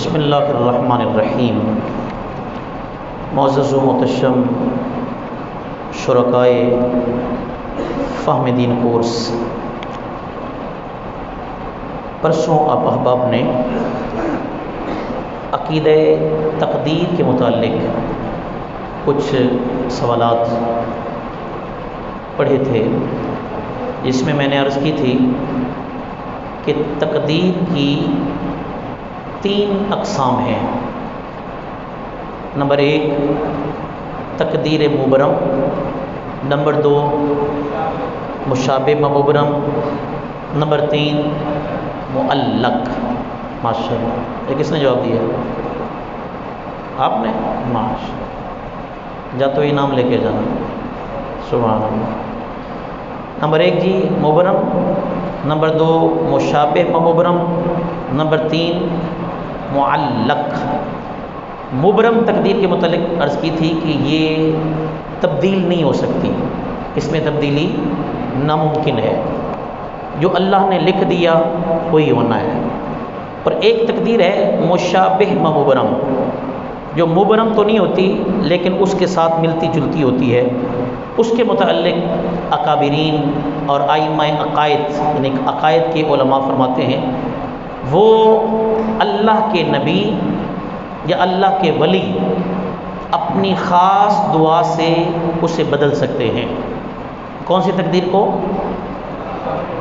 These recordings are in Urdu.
بسم اللہ الرحمن الرحیم۔ معزز و محتشم شرکائے فہم دین کورس، پرسوں آپ احباب نے عقیدہ تقدیر کے متعلق کچھ سوالات پڑھے تھے، جس میں نے عرض کی تھی کہ تقدیر کی 3 اقسام ہیں۔ نمبر 1 تقدیر مبرم، نمبر 2 مشابہ مبرم، نمبر 3 معلق۔ ماشاء اللہ، یہ کس نے جواب دیا؟ آپ نے؟ ماشاء اللہ، جا تو انعام لے کے جانا۔ سبحان اللہ۔ نمبر 1 جی مبرم، نمبر 2 مشابہ مبرم، نمبر 3 معلق۔ مبرم تقدیر کے متعلق عرض کی تھی کہ یہ تبدیل نہیں ہو سکتی، اس میں تبدیلی ناممکن ہے، جو اللہ نے لکھ دیا وہی ہونا ہے۔ اور ایک تقدیر ہے مشابہ مبرم، جو مبرم تو نہیں ہوتی لیکن اس کے ساتھ ملتی جلتی ہوتی ہے۔ اس کے متعلق اکابرین اور ائمہ عقائد، یعنی عقائد کے علماء فرماتے ہیں وہ اللہ کے نبی یا اللہ کے ولی اپنی خاص دعا سے اسے بدل سکتے ہیں۔ کون سی تقدیر کو؟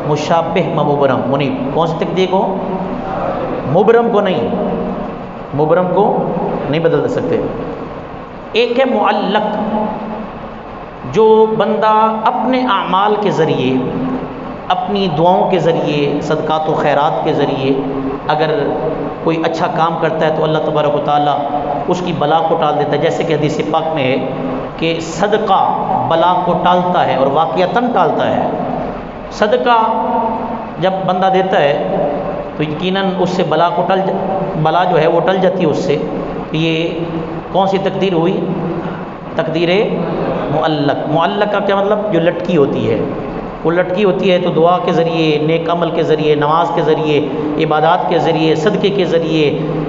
مشابہ مبرم۔ منیب، کون سی تقدیر کو؟ مبرم کو نہیں، مبرم کو نہیں بدل سکتے۔ ایک ہے معلق، جو بندہ اپنے اعمال کے ذریعے، اپنی دعاؤں کے ذریعے، صدقات و خیرات کے ذریعے اگر کوئی اچھا کام کرتا ہے تو اللہ تبارک و تعالیٰ اس کی بلا کو ٹال دیتا ہے، جیسے کہ حدیث پاک میں ہے کہ صدقہ بلا کو ٹالتا ہے اور واقعتاً ٹالتا ہے۔ صدقہ جب بندہ دیتا ہے تو یقیناً اس سے بلا جو ہے وہ ٹل جاتی ہے اس سے۔ یہ کون سی تقدیر ہوئی؟ تقدیر معلق۔ معلق کا کیا مطلب؟ جو لٹکی ہوتی ہے، وہ لٹکی ہوتی ہے تو دعا کے ذریعے، نیک عمل کے ذریعے، نماز کے ذریعے، عبادات کے ذریعے، صدقے کے ذریعے،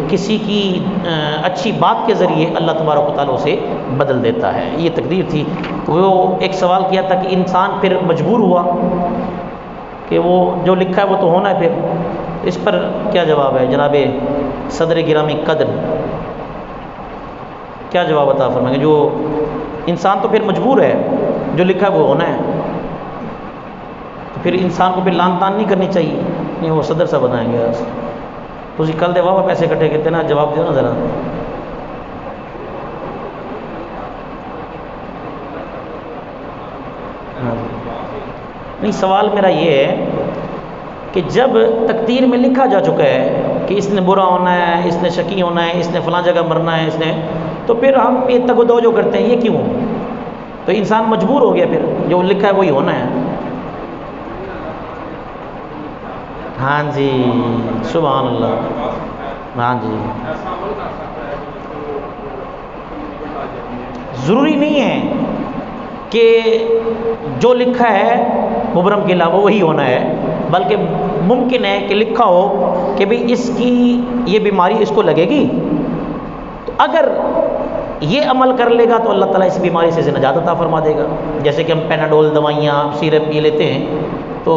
کسی کی اچھی بات کے ذریعے اللہ تبارک و تعالیٰ اسے بدل دیتا ہے۔ یہ تقدیر تھی۔ وہ ایک سوال کیا تھا کہ انسان پھر مجبور ہوا کہ وہ جو لکھا ہے وہ تو ہونا ہے، پھر اس پر کیا جواب ہے جناب صدر گرامی قدر؟ کیا جواب عطا فرمائیں گے؟ جو انسان تو پھر مجبور ہے، جو لکھا ہے وہ ہونا ہے، تو پھر انسان کو پھر لان تان نہیں کرنی چاہیے۔ نہیں، وہ صدر صاحب بنائیں گے تو اسی کل دے واہ پیسے کٹھے کرتے نا، جواب دو نا ذرا۔ نہیں، سوال میرا یہ ہے کہ جب تقدیر میں لکھا جا چکا ہے کہ اس نے برا ہونا ہے، اس نے شقی ہونا ہے، اس نے فلاں جگہ مرنا ہے، اس نے، تو پھر ہم یہ تگ و دو جو کرتے ہیں یہ کیوں؟ تو انسان مجبور ہو گیا، پھر جو لکھا ہے وہی ہونا ہے۔ ہاں جی، سبحان اللہ۔ ہاں جی، ضروری نہیں ہے کہ جو لکھا ہے مبرم کے علاوہ وہی ہونا ہے، بلکہ ممکن ہے کہ لکھا ہو کہ بھئی اس کی یہ بیماری اس کو لگے گی، تو اگر یہ عمل کر لے گا تو اللہ تعالیٰ اس بیماری سے نجات عطا فرما دے گا۔ جیسے کہ ہم پیناڈول دوائیاں، سیرپ یہ لیتے ہیں تو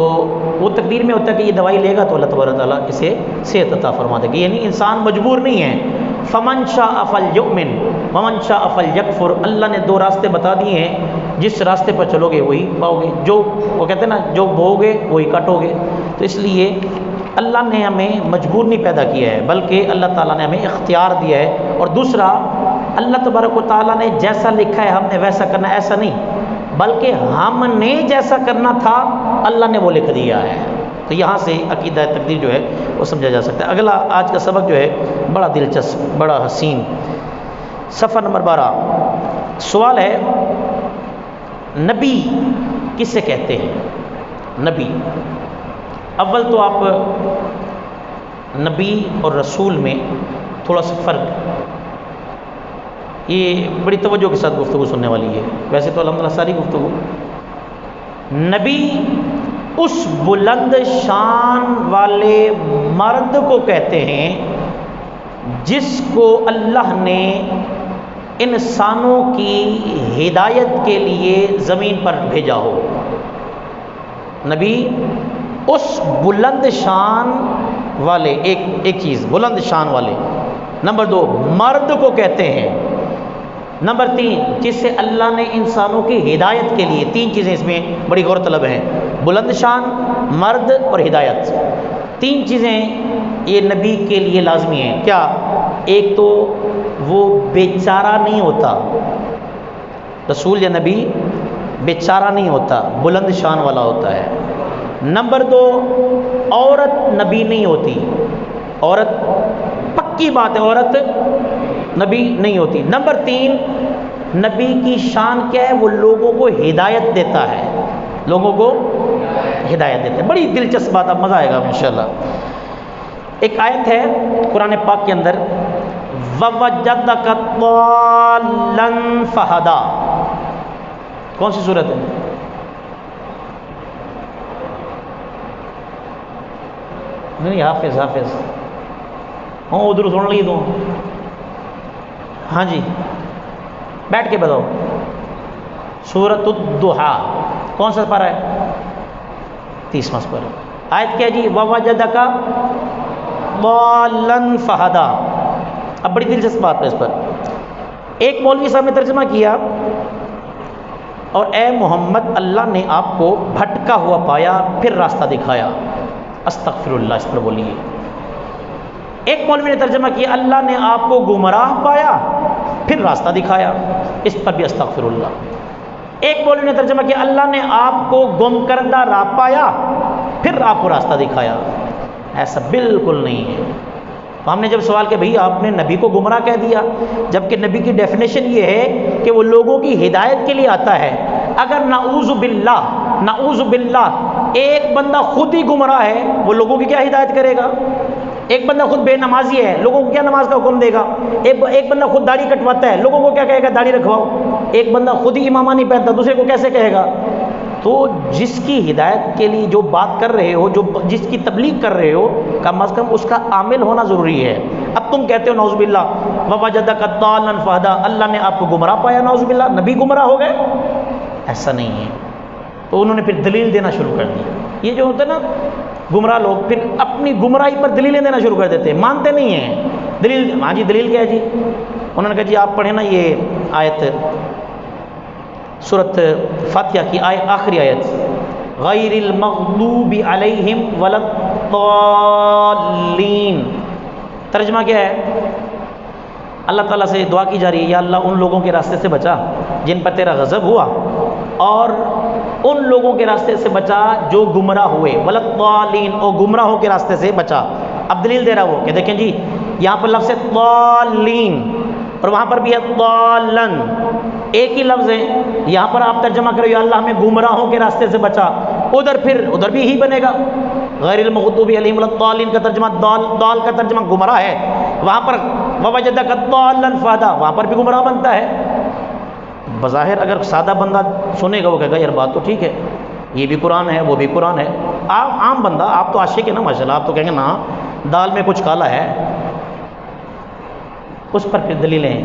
وہ تقدیر میں ہوتا ہے کہ یہ دوائی لے گا تو اللہ تبارک تعالیٰ اسے صحت عطا فرما دے گا۔ یعنی انسان مجبور نہیں ہے۔ فمن شاء فلیؤمن ومن شاء فلیکفر۔ اللہ نے 2 راستے بتا دیے ہیں، جس راستے پر چلو گے وہی پاؤ گے، جو وہ کہتے ہیں نا جو بو گے وہی کٹو گے۔ تو اس لیے اللہ نے ہمیں مجبور نہیں پیدا کیا ہے، بلکہ اللہ تعالیٰ نے ہمیں اختیار دیا ہے۔ اور دوسرا، اللہ تبارک و تعالیٰ نے جیسا لکھا ہے ہم نے ویسا کرنا، ایسا نہیں، بلکہ ہم نے جیسا کرنا تھا اللہ نے وہ لکھ دیا ہے۔ تو یہاں سے عقیدہ تقدیر جو ہے وہ سمجھا جا سکتا ہے۔ اگلا آج کا سبق جو ہے بڑا دلچسپ، بڑا حسین، صفحہ نمبر 12۔ سوال ہے نبی کس سے کہتے ہیں؟ نبی، اول تو آپ نبی اور رسول میں تھوڑا سا فرق، یہ بڑی توجہ کے ساتھ گفتگو سننے والی ہے۔ ویسے تو الحمدللہ ساری گفتگو، نبی اس بلند شان والے مرد کو کہتے ہیں جس کو اللہ نے انسانوں کی ہدایت کے لیے زمین پر بھیجا ہو. نبی اس بلند شان والے، ایک چیز بلند شان والے. نمبر 2 مرد کو کہتے ہیں. نمبر 3 جس سے اللہ نے انسانوں کی ہدایت کے لیے، 3 چیزیں اس میں بڑی غور طلب ہیں، بلند شان، مرد اور ہدایت. 3 چیزیں یہ نبی کے لیے لازمی ہیں. کیا؟ ایک تو وہ بیچارہ نہیں ہوتا، رسول یا نبی بیچارہ نہیں ہوتا، بلند شان والا ہوتا ہے. نمبر 2 عورت نبی نہیں ہوتی. عورت پکی بات ہے، عورت نبی نہیں ہوتی. نمبر 3 نبی کی شان کیا ہے؟ وہ لوگوں کو ہدایت دیتا ہے، لوگوں کو ہدایت دیتا ہے. بڑی دلچسپ بات، اب مزہ آئے گا انشاءاللہ. ایک آیت ہے قرآن پاک کے اندر، وَوَجَدَكَ ضَالًّا فَہَدَىٰ. کون سی صورت ہے؟ نہیں، حافظ ہاں ادھر سن لی تو. ہاں جی بیٹھ کے بتاؤ. سورۃ الضحیٰ کون سا پارہ ہے؟ 30واں پارہ. آیت کیا جی؟ وَوَجَدَكَ ضَالًّا فَہَدَىٰ. اب بڑی دلچسپ بات ہے اس پر. ایک مولوی صاحب نے ترجمہ کیا، اور اے محمد اللہ نے آپ کو بھٹکا ہوا پایا پھر راستہ دکھایا. استغفر اللہ، اس پر بولیے. ایک مولوی نے ترجمہ کیا، اللہ نے آپ کو گمراہ پایا پھر راستہ دکھایا. اس پر بھی استغفر اللہ. ایک مولوی نے ترجمہ کیا، اللہ نے آپ کو گم کردہ راہ پایا پھر آپ کو راستہ دکھایا. ایسا بالکل نہیں ہے. تو ہم نے جب سوال کیا، بھئی آپ نے نبی کو گمراہ کہہ دیا، جبکہ نبی کی ڈیفینیشن یہ ہے کہ وہ لوگوں کی ہدایت کے لیے آتا ہے. اگر نعوذ باللہ ایک بندہ خود ہی گمراہ ہے، وہ لوگوں کی کیا ہدایت کرے گا؟ ایک بندہ خود بے نمازی ہے، لوگوں کو کیا نماز کا حکم دے گا؟ ایک بندہ خود داڑھی کٹواتا ہے، لوگوں کو کیا کہے گا؟ داڑھی رکھواؤ. ایک بندہ خود ہی امامہ نہیں پہنتا، دوسرے کو کیسے کہے گا؟ تو جس کی ہدایت کے لیے جو بات کر رہے ہو، جس کی تبلیغ کر رہے ہو، کم از کم اس کا عامل ہونا ضروری ہے. اب تم کہتے ہو نعوذ باللہ وَوَجَدَكَ ضَالًّا فَہَدَىٰ، اللہ نے آپ کو گمراہ پایا، نعوذ باللہ نبی گمراہ ہو گئے. ایسا نہیں ہے. تو انہوں نے پھر دلیل دینا شروع کر دی. یہ جو ہوتا ہے نا گمراہ لوگ، پھر اپنی گمراہی پر دلیلیں دینا شروع کر دیتے ہیں، مانتے نہیں ہیں. دلیل، ہاں جی دلیل کیا ہے جی؟ انہوں نے کہا جی آپ پڑھیں نا یہ آیت سورۃ فاتحہ کی آخری آیت، غیر المغضوب علیہم ولا الضالین. ترجمہ کیا ہے؟ اللہ تعالیٰ سے دعا کی جا رہی ہے، یا اللہ ان لوگوں کے راستے سے بچا جن پر تیرا غضب ہوا، اور ان لوگوں کے راستے سے بچا جو گمراہ ہوئے، ولا الضالین، اور گمراہوں کے راستے سے بچا. اب دلیل دے رہا وہ کہ دیکھیں جی یہاں پر لفظ ہے ضالین اور وہاں پر بھی ہے ضالن، ایک ہی لفظ ہے. یہاں پر آپ ترجمہ کرو یا اللہ ہمیں گمراہوں کے راستے سے بچا، ادھر بھی ہی بنے گا. غیر المغضوب علیہم ولا الضالین کا ترجمہ دال کا ترجمہ گمراہ ہے، وہاں پر ووجدک ضالا فہدیٰ وہاں پر بھی گمراہ بنتا ہے. بظاہر اگر سادہ بندہ سنے گا وہ کہے گا یار بات تو ٹھیک ہے، یہ بھی قرآن ہے وہ بھی قرآن ہے. آپ عام بندہ، آپ تو عاشق ہے نا ماشاء اللہ، آپ تو کہیں گے نا دال میں کچھ کالا ہے. اس پر پھر دلیلیں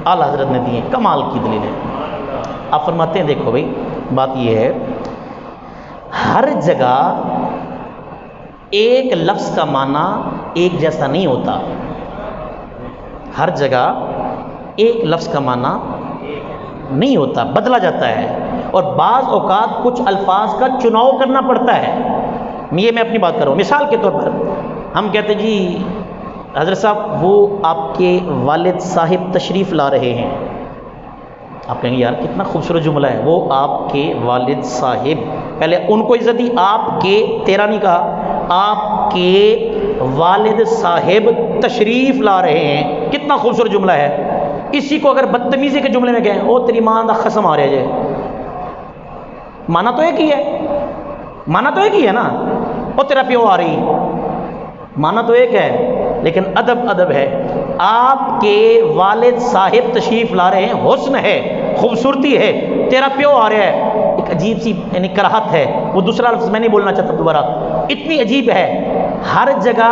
اعلیٰ حضرت نے دی ہیں، کمال کی دلیلیں. آپ فرماتے ہیں دیکھو بھائی بات یہ ہے، ہر جگہ ایک لفظ کا معنی ایک جیسا نہیں ہوتا. ہر جگہ ایک لفظ کا معنی نہیں ہوتا، بدلا جاتا ہے، اور بعض اوقات کچھ الفاظ کا چناؤ کرنا پڑتا ہے. یہ میں اپنی بات کر رہا ہوں. مثال کے طور پر ہم کہتے ہیں جی حضرت صاحب وہ آپ کے والد صاحب تشریف لا رہے ہیں. آپ کہیں گے یار کتنا خوبصورت جملہ ہے، وہ آپ کے والد صاحب، پہلے ان کو عزت دی، آپ کے، تیرا نہیں کہا، آپ کے والد صاحب تشریف لا رہے ہیں. کتنا خوبصورت جملہ ہے. اسی کو اگر بدتمیزی کے جملے میں کہیں او تیری ماں دا قسم آ رہا ہے، مانا تو ایک ہی ہے، مانا تو ایک ہی ہے نا، او تیرا پیو آ رہی، مانا تو ایک ہے لیکن ادب ہے. آپ کے والد صاحب تشریف لا رہے ہیں، حسن ہے، خوبصورتی ہے، تیرا پیو آ رہا ہے، ایک عجیب سی یعنی کراہت ہے. وہ دوسرا لفظ میں نہیں بولنا چاہتا دوبارہ، اتنی عجیب ہے. ہر جگہ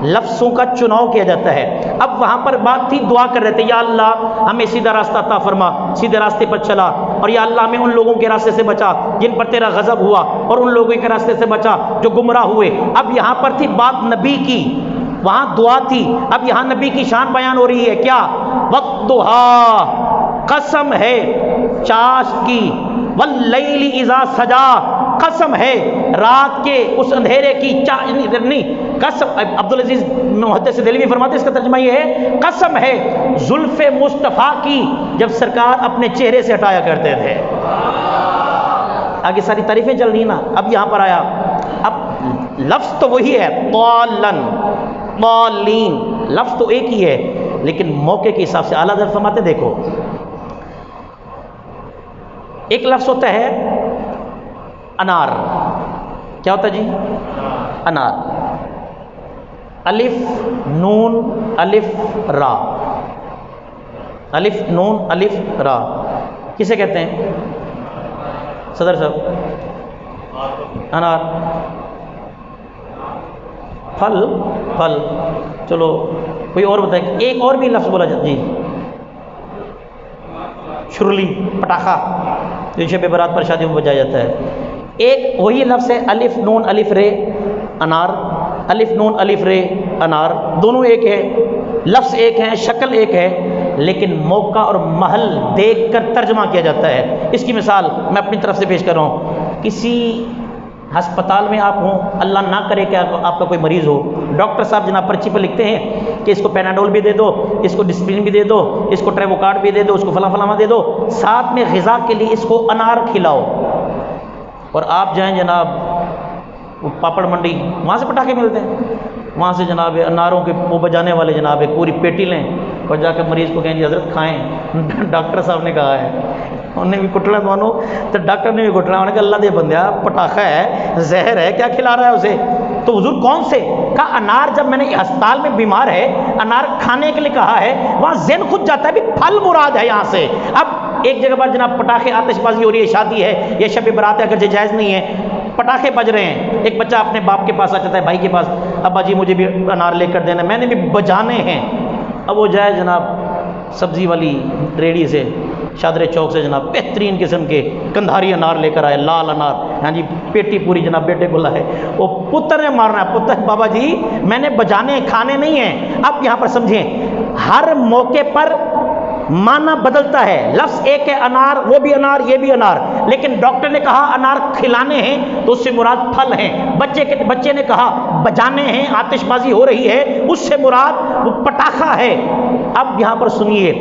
لفظوں کا چناؤ کیا جاتا ہے. اب وہاں پر بات تھی، دعا کر رہے تھے یا اللہ ہمیں سیدھا راستہ عطا فرما، سیدھے راستے پر چلا، اور یا اللہ ہمیں ان لوگوں کے راستے سے بچا جن پر تیرا غضب ہوا، اور ان لوگوں کے راستے سے بچا جو گمراہ ہوئے۔ اب یہاں پر تھی بات نبی کی، وہاں دعا تھی، اب یہاں نبی کی شان بیان ہو رہی ہے۔ کیا؟ وَالضُّحَىٰ، قسم ہے چاشت کی، وَاللَّيْلِ إِذَا سَجَىٰ، قسم ہے رات کے اس اندھیرے کی، نہیں قسم، عبدالعزیز محدث دہلوی فرماتے ہیں اس کا ترجمہ یہ ہے قسم ہے زلف مصطفیٰ کی جب سرکار اپنے چہرے سے ہٹایا کرتے تھے۔ آگے ساری تعریفیں چل رہی نا، اب یہاں پر آیا، اب لفظ تو وہی ہے طالن طالین، لفظ تو ایک ہی ہے، لیکن موقع کے حساب سے اعلیٰ حضرت فرماتے دیکھو، ایک لفظ ہوتا ہے انار، کیا ہوتا ہے جی؟ انار، الف نون الف را، الف نون الف را، کسے کہتے ہیں صدر صاحب؟ انار، پھل، پھل، چلو کوئی اور بتائے، ایک اور بھی لفظ بولا جاتا جی، شرلی، پٹاخہ، جو شب برات پر شادیوں میں بجایا جاتا ہے، ایک وہی لفظ ہے الف نون الف رے انار، الف نون الف رے انار، دونوں ایک ہے، لفظ ایک ہے، شکل ایک ہے، لیکن موقع اور محل دیکھ کر ترجمہ کیا جاتا ہے۔ اس کی مثال میں اپنی طرف سے پیش کر رہا ہوں، کسی ہسپتال میں آپ ہوں، اللہ نہ کرے کہ آپ کا کوئی مریض ہو، ڈاکٹر صاحب جناب پرچی پر لکھتے ہیں کہ اس کو پیناڈول بھی دے دو، اس کو ڈسپلن بھی دے دو، اس کو ٹریوکارڈ بھی دے دو، اس کو فلاں فلاں دے دو، ساتھ میں غذا کے لیے اس کو انار کھلاؤ، اور آپ جائیں جناب پاپڑ منڈی، وہاں سے پٹاخے ملتے ہیں، وہاں سے جناب اناروں کے وہ بجانے والے جناب ایک پوری پیٹی لیں اور جا کے مریض کو کہیں جی حضرت کھائیں، ڈاکٹر صاحب نے کہا ہے، انہوں نے بھی کٹنا مانو تو ڈاکٹر نے بھی کٹنا، انہوں نے کہا اللہ دے بندیا پٹاخہ ہے، زہر ہے، کیا کھلا رہا ہے اسے؟ تو حضور کون سے؟ کہا انار، جب میں نے ہسپتال میں بیمار ہے انار کھانے کے لیے کہا ہے، وہاں ذہن خود جاتا ہے بھی پھل مراد ہے یہاں سے۔ اب ایک جگہ پر جناب پٹاخے آتش بازی ہو رہی ہے، شادی ہے، یہ شب برات ہے، اگرچہ جائز نہیں ہے، پٹاخے بج رہے ہیں، ایک بچہ اپنے باپ کے پاس آ جاتا ہے، بھائی کے پاس، ابا جی مجھے بھی انار لے کر دینا، میں نے بھی بجانے ہیں، اب وہ جائے جناب سبزی والی ریڑھی سے، شادر چوک سے جناب بہترین قسم کے کندھاری انار لے کر آئے، لال انار، ہاں جی پیٹی پوری جناب بیٹے کو لائے، وہ پتر نے مارنا ہے، پتر بابا جی میں نے بجانے کھانے نہیں ہیں۔ اب یہاں پر سمجھیں ہر موقع پر معنی بدلتا ہے، لفظ ایک ہے انار، وہ بھی انار یہ بھی انار، لیکن ڈاکٹر نے کہا انار کھلانے ہیں تو اس سے مراد پھل ہیں، بچے نے کہا بجانے ہیں، آتش بازی ہو رہی ہے، اس سے مراد وہ پٹاخہ ہے۔ اب یہاں پر سنیے،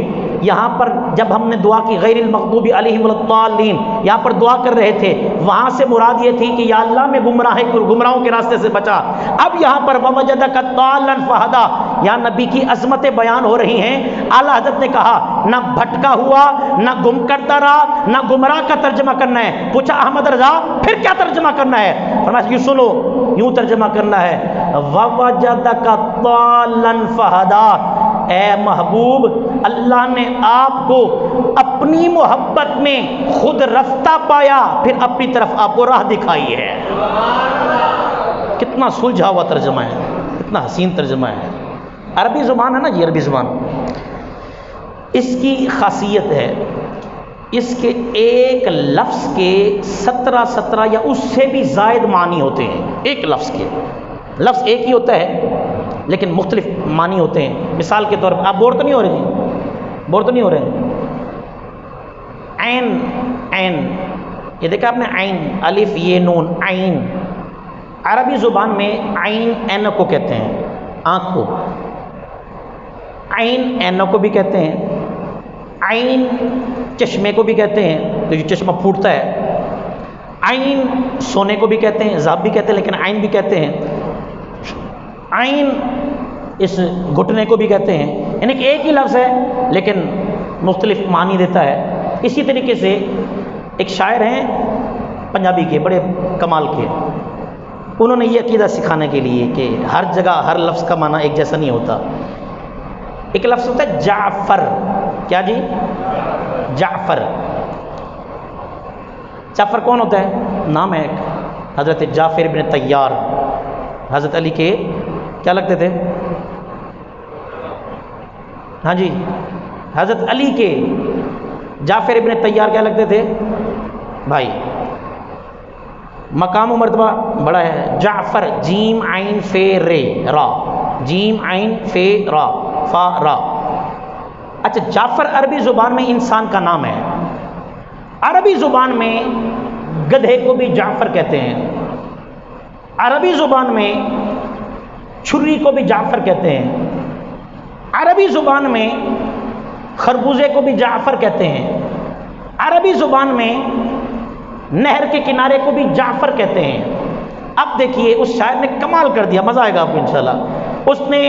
یہاں پر جب ہم نے دعا کی غیر المغضوب علیہم ولا الضالین، یہاں پر دعا کر رہے تھے، وہاں سے مراد یہ تھی کہ یا اللہ میں گمراہوں کے راستے سے بچا۔ اب یہاں پر ووجدک ضالا فہدی، یا نبی کی عظمتیں بیان ہو رہی ہیں۔ اعلیٰ حضرت نے کہا نہ بھٹکا ہوا، نہ گم کرتا رہا، نہ گمراہ کا ترجمہ کرنا ہے۔ پوچھا احمد رضا پھر کیا ترجمہ کرنا ہے؟ فرمایا یوں سنو، یوں ترجمہ کرنا ہے ووجدک ضالا فہدی، اے محبوب اللہ نے آپ کو اپنی محبت میں خود رفتہ پایا، پھر اپنی طرف آپ کو راہ دکھائی ہے۔ کتنا سلجھا ہوا ترجمہ ہے، کتنا حسین ترجمہ ہے۔ عربی زبان ہے نا جی، عربی زبان، اس کی خاصیت ہے اس کے ایک لفظ کے 17 یا اس سے بھی زائد معنی ہوتے ہیں۔ ایک لفظ کے، لفظ ایک ہی ہوتا ہے لیکن مختلف معنی ہوتے ہیں۔ مثال کے طور پر آپ بور تو نہیں ہو رہے جی، بور تو نہیں ہو رہے؟ عین، عین، یہ دیکھا آپ نے عین، الف یہ نون، عین، عربی زبان میں عین عین کو کہتے ہیں، آنکھ کو، عین عین کو بھی کہتے ہیں، عین چشمے کو بھی کہتے ہیں تو یہ چشمہ پھوٹتا ہے، عین سونے کو بھی کہتے ہیں، ذهب بھی کہتے ہیں لیکن عین بھی کہتے ہیں، عین اس گھٹنے کو بھی کہتے ہیں، یعنی کہ ایک ہی لفظ ہے لیکن مختلف معنی دیتا ہے۔ اسی طریقے سے ایک شاعر ہیں پنجابی کے بڑے کمال کے، انہوں نے یہ عقیدہ سکھانے کے لیے کہ ہر جگہ ہر لفظ کا معنی ایک جیسا نہیں ہوتا۔ ایک لفظ ہوتا ہے جعفر، کیا جی؟ جعفر، جعفر کون ہوتا ہے؟ نام ہے ایک، حضرت جعفر بن طیار، حضرت علی کے کیا لگتے تھے؟ ہاں جی، حضرت علی کے جعفر ابن طیار کیا لگتے تھے؟ بھائی۔ مقام و مرتبہ بڑا ہے، جعفر جیم عین فے رے را، جیم عین فے را فا را۔ اچھا، جعفر عربی زبان میں انسان کا نام ہے، عربی زبان میں گدھے کو بھی جعفر کہتے ہیں، عربی زبان میں چھری کو بھی جعفر کہتے ہیں، عربی زبان میں خربوزے کو بھی جعفر کہتے ہیں، عربی زبان میں نہر کے کنارے کو بھی جعفر کہتے ہیں۔ اب دیکھیے اس شاعر نے کمال کر دیا، مزہ آئے گا آپ کو انشاءاللہ۔ اس نے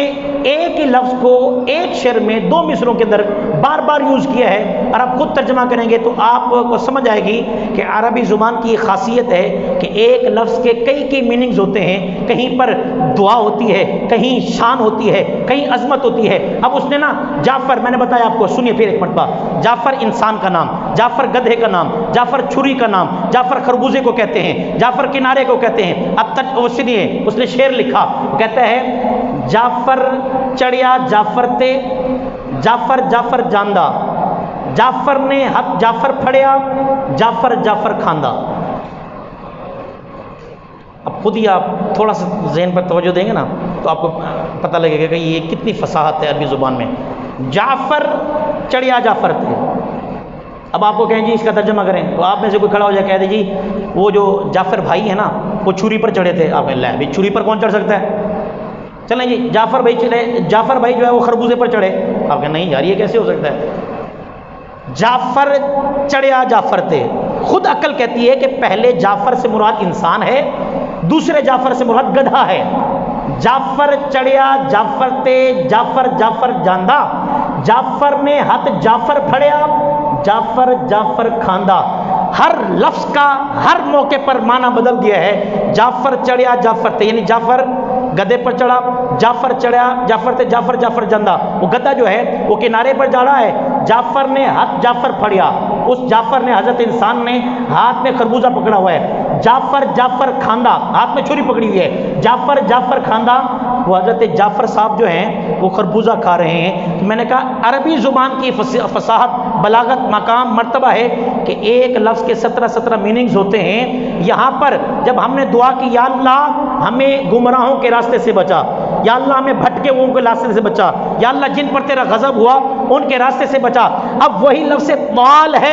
ایک ہی لفظ کو ایک شعر میں دو مصروں کے اندر بار بار یوز کیا ہے، اور آپ خود ترجمہ کریں گے تو آپ کو سمجھ آئے گی کہ عربی زبان کی یہ خاصیت ہے کہ ایک لفظ کے کئی میننگز ہوتے ہیں، کہیں پر دعا ہوتی ہے، کہیں شان ہوتی ہے، کہیں عظمت ہوتی ہے۔ اب اس نے نا جعفر، میں نے بتایا آپ کو، سنیے پھر ایک مرتبہ، جعفر انسان کا نام، جعفر گدھے کا نام، جعفر چھری کا نام، جعفر خربوزے کو کہتے ہیں، جعفر کنارے کو کہتے ہیں۔ اب تک اس نے شعر لکھا، کہتا ہے جعفر چڑیا جعفر تے، جعفر جعفر جاندہ، جعفر نے حق جعفر پھڑیا، جعفر جعفر کھاندہ۔ اب خود ہی آپ تھوڑا سا ذہن پر توجہ دیں گے نا تو آپ کو پتہ لگے گا کہ یہ کتنی فصاحت ہے عربی زبان میں۔ جعفر چڑیا جعفر تھے۔ اب آپ کو کہیں جی اس کا ترجمہ کریں، تو آپ میں سے کوئی کھڑا ہو جائے کہہ دے جی وہ جو جعفر بھائی ہیں نا وہ چھری پر چڑھے تھے۔ آپ اللہ بھی چھری پر کون چڑھ سکتا ہے؟ چلیں جی جعفر بھائی چلے، جعفر بھائی جو ہے وہ خربوزے پر چڑھے۔ آپ کہیں نہیں یار یہ کیسے ہو سکتا ہے؟ جعفر چڑھیا جعفر تھے۔ خود عقل کہتی ہے کہ پہلے جعفر سے مراد انسان ہے، دوسرے جعفر سے مراد گدھا ہے۔ جعفر چڑھیا جعفر تے، جعفر جعفر جاندہ، جعفر نے ہاتھ جعفر پھڑیا، جعفر جعفر کھاندہ۔ ہر لفظ کا ہر موقع پر معنی بدل دیا ہے۔ جعفر چڑھیا جعفر تے یعنی جعفر گدھے پر چڑھا، جعفر چڑھیا جعفر تے، جعفر جعفر جاندہ، وہ گدھا جو ہے وہ کنارے پر جا رہا ہے۔ جعفر نے ہاتھ جعفر پھڑیا، اس جعفر نے حضرت انسان نے ہاتھ میں خربوزہ پکڑا ہوا ہے۔ جعفر جعفر کھاندہ، ہاتھ میں چھری پکڑی ہوئی ہے۔ جعفر جعفر کھاندہ، وہ حضرت جعفر صاحب جو ہیں وہ خربوزہ کھا رہے ہیں۔ تو میں نے کہا عربی زبان کی فصاحت، بلاغت، مقام، مرتبہ ہے کہ ایک لفظ کے 17 میننگز ہوتے ہیں۔ یہاں پر جب ہم نے دعا کی یا اللہ ہمیں گمراہوں کے راستے سے بچا، یا اللہ ہمیں بھٹکے ہوئوں کے راستے سے بچا، یا اللہ جن پر تیرا غضب ہوا ان کے راستے سے بچا۔ اب وہی لفظ ضال ہے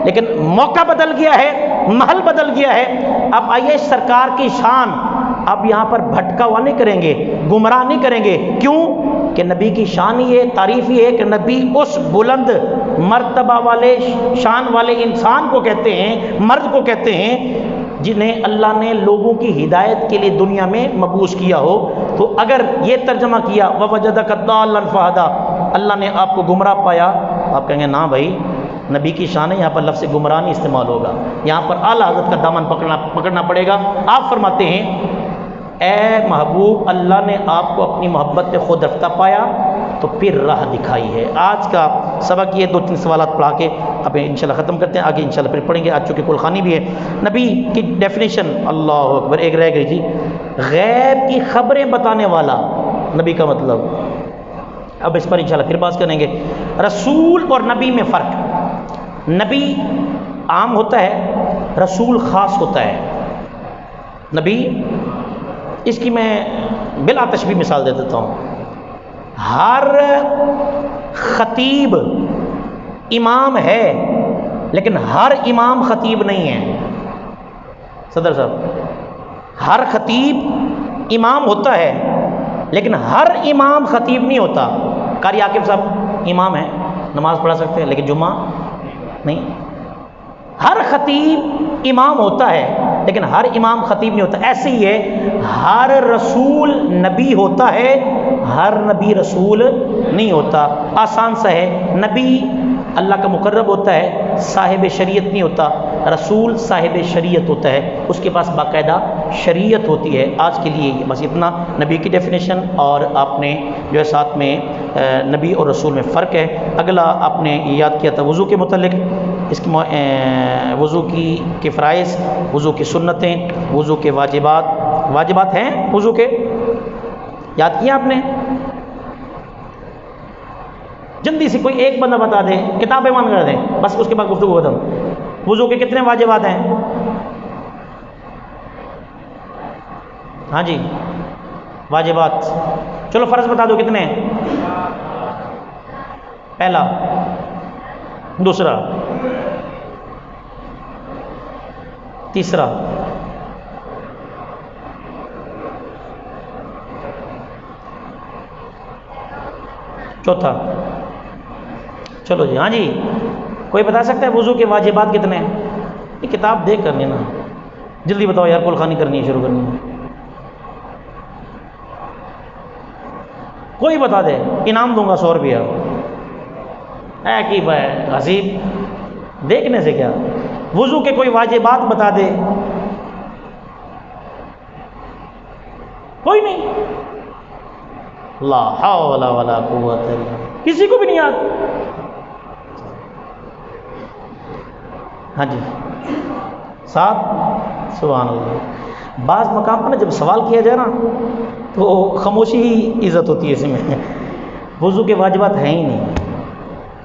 لیکن موقع بدل گیا ہے، محل بدل گیا ہے۔ اب آئیے سرکار کی شان اب یہاں پر بھٹکا ہوا نہیں کریں گے، گمراہ نہیں کریں گے۔ کیوں کہ نبی کی شان یہ تعریف یہ ہے کہ نبی اس بلند مرتبہ والے شان والے انسان کو کہتے ہیں، مرد کو کہتے ہیں جنہیں اللہ نے لوگوں کی ہدایت کے لیے دنیا میں مبعوث کیا ہو۔ تو اگر یہ ترجمہ کیا وَوَجَدَكَ ضَالًّا فَهَدَىٰ، اللہ نے آپ کو گمراہ پایا، آپ کہیں گے نا بھائی نبی کی شان ہے، یہاں پر لفظ گمراہ نہیں استعمال ہوگا، یہاں پر اعلیٰ حضرت کا دامن پکڑنا پڑے گا۔ آپ فرماتے ہیں اے محبوب اللہ نے آپ کو اپنی محبت پہ خود رفتہ پایا تو پھر راہ دکھائی ہے۔ آج کا سبق یہ 2-3 سوالات پڑھا کے اب انشاءاللہ ختم کرتے ہیں، آگے انشاءاللہ پھر پڑھیں گے۔ آج چونکہ کل خوانی بھی ہے، نبی کی ڈیفینیشن اللہ اکبر ایک رہ گئی جی، غیب کی خبریں بتانے والا نبی کا مطلب، اب اس پر انشاءاللہ پھر بات کریں گے۔ رسول اور نبی میں فرق، نبی عام ہوتا ہے، رسول خاص ہوتا ہے۔ نبی اس کی میں بلا تشبیہ مثال دے دیتا ہوں، ہر خطیب امام ہے لیکن ہر امام خطیب نہیں ہے۔ صدر صاحب، ہر خطیب امام ہوتا ہے لیکن ہر امام خطیب نہیں ہوتا۔ قاری عاقب صاحب امام ہیں، نماز پڑھا سکتے ہیں لیکن جمعہ نہیں۔ ہر خطیب امام ہوتا ہے لیکن ہر امام خطیب نہیں ہوتا۔ ایسے ہی ہے ہر رسول نبی ہوتا ہے، ہر نبی رسول نہیں ہوتا۔ آسان سا ہے، نبی اللہ کا مقرب ہوتا ہے، صاحب شریعت نہیں ہوتا، رسول صاحب شریعت ہوتا ہے، اس کے پاس باقاعدہ شریعت ہوتی ہے۔ آج کے لیے بس اتنا نبی کی ڈیفینیشن، اور آپ نے جو ہے ساتھ میں نبی اور رسول میں فرق ہے۔ اگلا آپ نے یاد کیا تھا وضو کے متعلق، اس کی وضو کے فرائض، وضو کی سنتیں، وضو کے واجبات ہیں وضو کے، یاد کیا آپ نے؟ جلدی سے کوئی ایک بندہ بتا دے، کتاب ایمان کر دیں، بس اس کے بعد گفتگو ختم۔ وضو کے کتنے واجبات ہیں؟ ہاں جی واجبات، چلو فرض بتا دو کتنے ہیں؟ پہلا، دوسرا، تیسرا، چوتھا۔ چلو جی، ہاں جی کوئی بتا سکتا ہے وضو کے واجبات کتنے ہیں؟ یہ کتاب دیکھ کر لینا، جلدی بتاؤ یار، کل خانی کرنی ہے، شروع کرنی ہے۔ کوئی بتا دے، انعام دوں گا 100 روپیہ۔ اے کی بھائی حسیب، دیکھنے سے کیا، وضو کے کوئی واجبات بتا دے، کوئی نہیں۔ لا حول ولا قوت الا باللہ، کسی کو بھی نہیں یاد۔ ہاں جی 7، سبحان اللہ۔ بعض مقام پر نا جب سوال کیا جائے نا تو خاموشی ہی عزت ہوتی ہے اس میں۔ وضو کے واجبات ہیں ہی نہیں،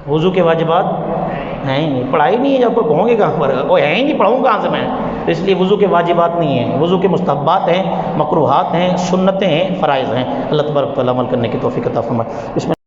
وضو کے واجبات ہیں ہی نہیں، پڑھائی نہیں ہے، جب تو ہوں گے کہاں پر، وہ ہیں ہی نہیں، پڑھوں کہاں سے میں؟ تو اس لیے وضو کے واجبات نہیں ہیں، وضو کے مستحبات ہیں، مکروہات ہیں، سنتیں ہیں، فرائض ہیں۔ اللہ تبارک و تعالیٰ عمل کرنے کی توفیق عطا فرمائے۔